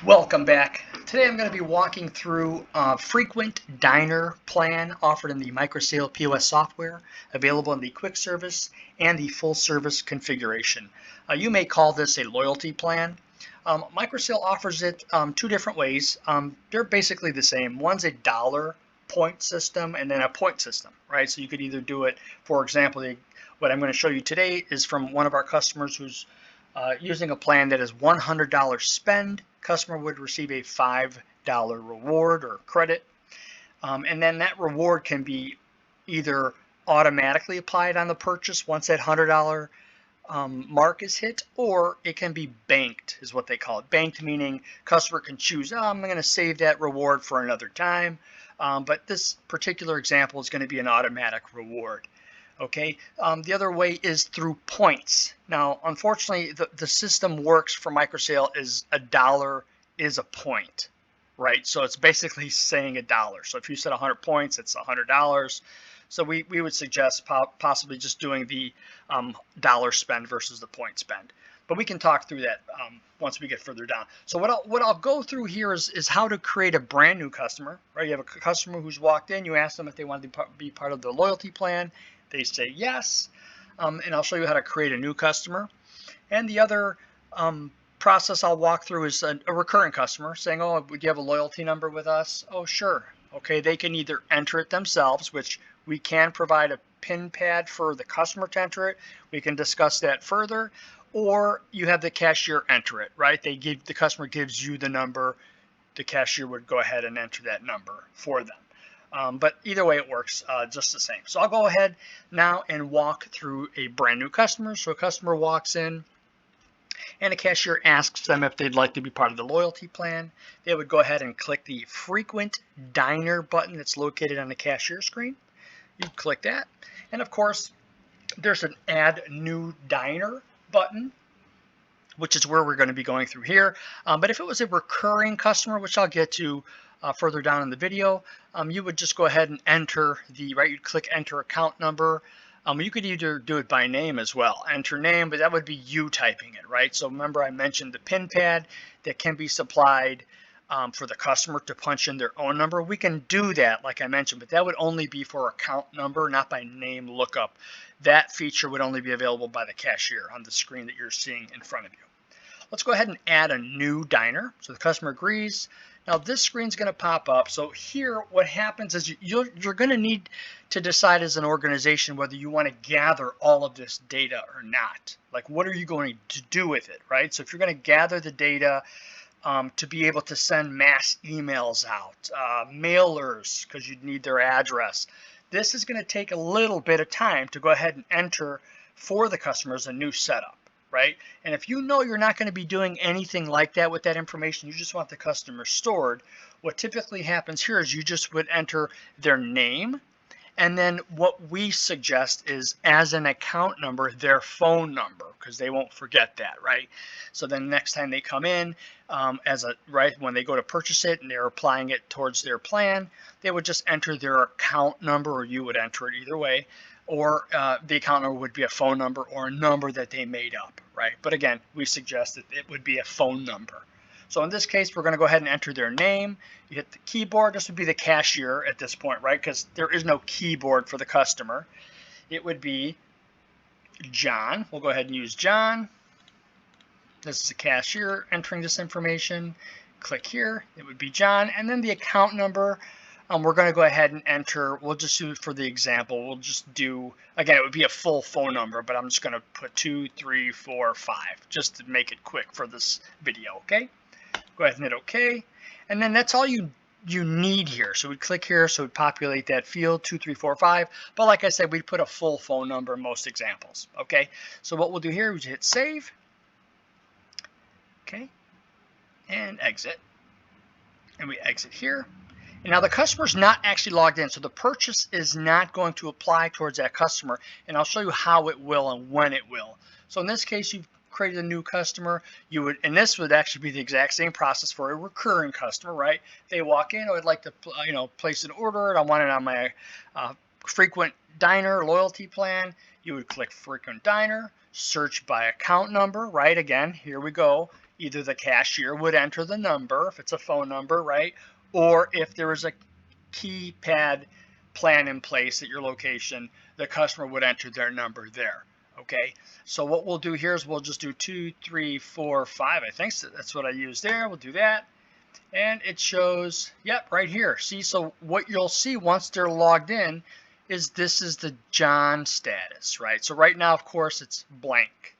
Welcome back. Today I'm going to be walking through a frequent diner plan offered in the Microsale POS software, available in the quick service and the full service configuration. You may call this a loyalty plan. Microsale offers it two different ways. They're basically the same. One's a dollar point system and then a point system, right? So you could either do it, for example, what I'm going to show you today is from one of our customers who's using a plan that is $100 spend, customer would receive a $5 reward or credit. And then that reward can be either automatically applied on the purchase once that $100 mark is hit, or it can be banked, is what they call it. Banked meaning customer can choose, I'm going to save that reward for another time. But this particular example is going to be an automatic reward. Okay, the other way is through points. Now, unfortunately, the system works for Microsale is a dollar is a point, right? So it's basically saying a dollar. So if you said 100 points, it's $100. So we would suggest possibly just doing the dollar spend versus the point spend. But we can talk through that once we get further down. So what I'll go through here is how to create a brand new customer, right? You have a customer who's walked in, you ask them if they want to be part of the loyalty plan. They say yes, and I'll show you how to create a new customer. And the other process I'll walk through is a recurring customer saying, oh, would you have a loyalty number with us? Oh, sure. Okay, they can either enter it themselves, which we can provide a pin pad for the customer to enter it. We can discuss that further. Or you have the cashier enter it, right? The customer gives you the number. The cashier would go ahead and enter that number for them. But either way, it works just the same. So I'll go ahead now and walk through a brand new customer. So a customer walks in and a cashier asks them if they'd like to be part of the loyalty plan. They would go ahead and click the frequent diner button that's located on the cashier screen. You click that. And of course, there's an add new diner button, which is where we're going to be going through here. But if it was a recurring customer, which I'll get to further down in the video, you would just go ahead and enter you'd click enter account number. You could either do it by name as well, enter name, but that would be you typing it, right? So remember I mentioned the pin pad that can be supplied for the customer to punch in their own number. We can do that, like I mentioned, but that would only be for account number, not by name lookup. That feature would only be available by the cashier on the screen that you're seeing in front of you. Let's go ahead and add a new diner. So the customer agrees. Now this screen's going to pop up. So here what happens is you're going to need to decide as an organization whether you want to gather all of this data or not. Like, what are you going to do with it, right? So if you're going to gather the data to be able to send mass emails out, mailers, because you'd need their address, this is going to take a little bit of time to go ahead and enter for the customers a new setup. Right? And if you know you're not going to be doing anything like that with that information, you just want the customer stored, what typically happens here is you just would enter their name, and then what we suggest is as an account number, their phone number, because they won't forget that, right? So then next time they come in, when they go to purchase it and they're applying it towards their plan, they would just enter their account number, or you would enter it either way. Or the account number would be a phone number or a number that they made up, right? But again, we suggest that it would be a phone number. So in this case, we're going to go ahead and enter their name. You hit the keyboard. This would be the cashier at this point, right? Because there is no keyboard for the customer. It would be John. We'll go ahead and use John. This is the cashier entering this information. Click here. It would be John. And then the account number. We're going to go ahead and enter, we'll just do for the example, we'll just do, again, it would be a full phone number, but I'm just going to put 2, 3, 4, 5, just to make it quick for this video, okay? Go ahead and hit OK. And then that's all you need here. So we click here, so we populate that field, 2, 3, 4, 5. But like I said, we'd put a full phone number in most examples, okay? So what we'll do here is hit save, okay, and exit. And we exit here. And now the customer's not actually logged in, so the purchase is not going to apply towards that customer, and I'll show you how it will and when it will. So in this case, you've created a new customer. And this would actually be the exact same process for a recurring customer, right? They walk in, I'd like to, place an order, and I want it on my frequent diner loyalty plan. You would click frequent diner, search by account number, right? Again, here we go. either the cashier would enter the number, if it's a phone number, right? Or if there is a keypad plan in place at your location, the customer would enter their number there. Okay, so what we'll do here is we'll just do 2, 3, 4, 5. I think so. That's what I used there. We'll do that. And it shows, yep, right here. See, so what you'll see once they're logged in is this is the John status, right? So right now, of course, it's blank,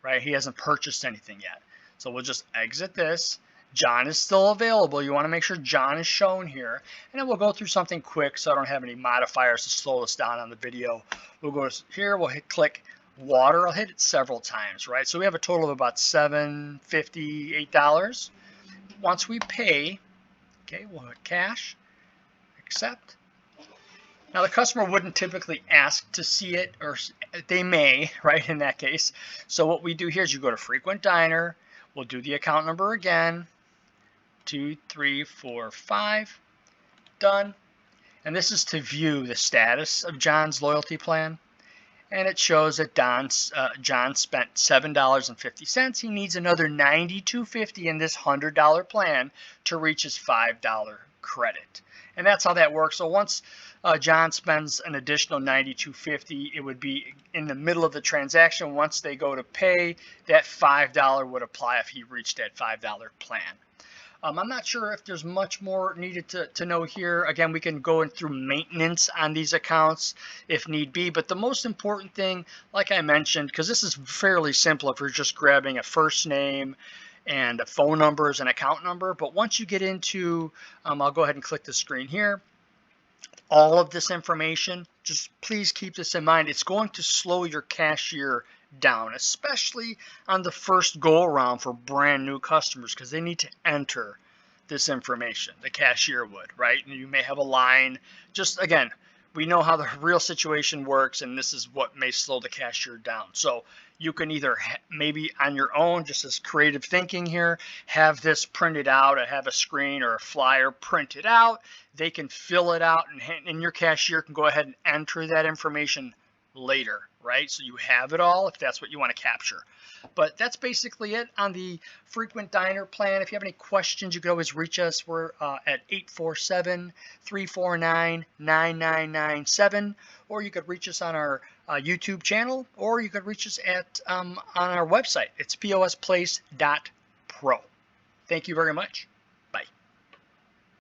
right? He hasn't purchased anything yet. So we'll just exit this. John is still available. You want to make sure John is shown here. And then we'll go through something quick so I don't have any modifiers to slow us down on the video. We'll go here, we'll click water. I'll hit it several times, right? So we have a total of about $758. Once we pay, okay, we'll hit cash, accept. Now the customer wouldn't typically ask to see it, or they may, right, in that case. So what we do here is you go to frequent diner, we'll do the account number again, 2, 3, 4, 5, done. And this is to view the status of John's loyalty plan. And it shows that John spent $7.50. He needs another $92.50 in this $100 plan to reach his $5 credit. And that's how that works. So once John spends an additional $92.50, it would be in the middle of the transaction. Once they go to pay, that $5 would apply if he reached that $5 plan. I'm not sure if there's much more needed to know here. Again, we can go in through maintenance on these accounts if need be. But the most important thing, like I mentioned, because this is fairly simple if you're just grabbing a first name and a phone number as an account number. But once you get into, I'll go ahead and click the screen here. All of this information, just please keep this in mind. It's going to slow your cashier down, especially on the first go around for brand new customers, because they need to enter this information. The cashier would, right? And you may have a line. Just again, we know how the real situation works, and this is what may slow the cashier down. So you can either maybe on your own, just as creative thinking here, have this printed out, or have a screen or a flyer printed out. They can fill it out, and your cashier can go ahead and enter that information later, right? So you have it all if that's what you want to capture. But that's basically it on the frequent diner plan. If you have any questions, you can always reach us. We're at 847-349-9997, or you could reach us on our YouTube channel, or you could reach us at on our website. It's posplace.pro. Thank you very much.